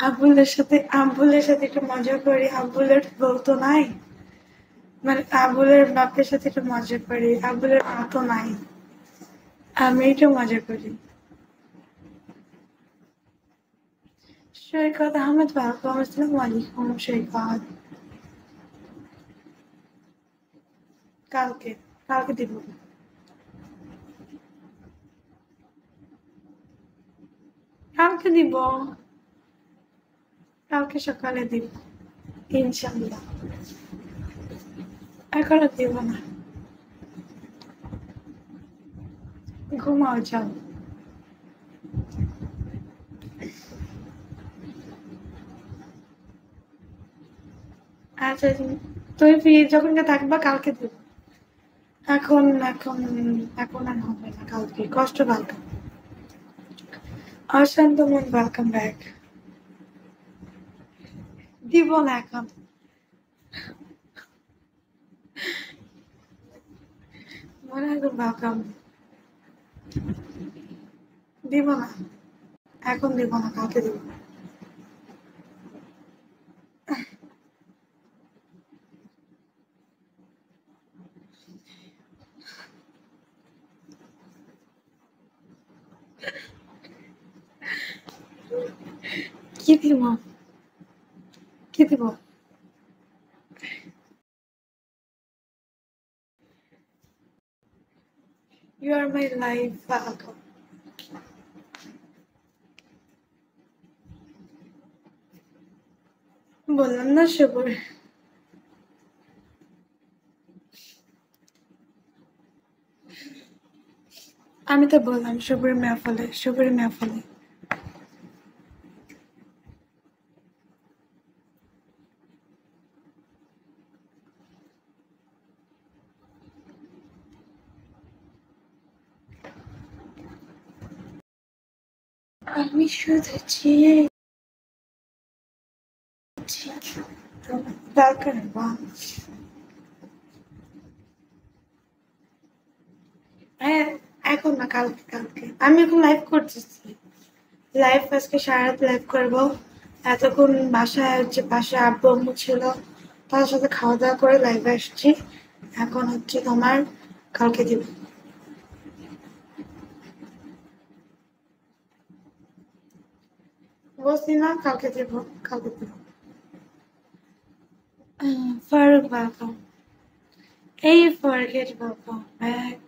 আব্বুলের সাথে একটু মজা করি। আব্বুলের বউ তো নাই, মানে আব্বুলের বাপের সাথে একটু মজা করি। আব্বুলের মা তো নাই, আমি একটু মজা করি। সৈকত আহমেদ, ওয়ালাইকুম আসসালাম। ওয়ালাইকুম সৈকত। কালকে কালকে দিব। কালকে দিব, কালকে সকালে দিব ইনশাল্লাহ। এখনো দিব না, ঘুমাও যাও। আচ্ছা, তুমি ফ্রি যখন থাকবা কালকে দিব। এখন এখন এখন আর হবে না, কালকে কষ্ট। কালকে অশান্ত মন, ওয়েলকাম ব্যাক। দিব না এখন, মনে হয় ওয়েলকাম। দিব না, এখন দিব না, কালকে দিব। কি দিব, কি দিব? You are my life, welcome. বললাম না সবুর। আমি তো বললাম সবুরের মেহফলে, সবুরের মেহফলে। আমি শুধু চেয়েছি দরকার বাস। হ্যাঁ, এখন না, কালকে। কালকে আমি এখন লাইভ করতেছি। লাইভ আজকে সারা রাত লাইভ করবো। এতক্ষণ বাসায় হচ্ছে, পাশে আব্বু আম্মু ছিল, তাদের সাথে খাওয়া দাওয়া করে লাইভে আসছি। এখন হচ্ছে তোমার কালকে দিব। বলছি না কালকে দিব, কালকে দিব। ফারুক, ওয়েলকাম। এই forget, welcome back.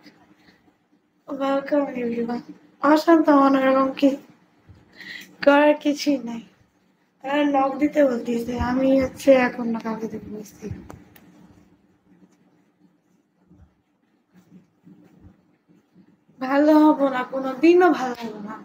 Welcome everyone. অশান্ত অন্যরকম কি করার কিছুই নাই। তারা নক দিতে বলতেছে, আমি হচ্ছে এখন না, কালকে দিব বলছি। ভালো হবো না, কোনোদিনও ভালো হবো না।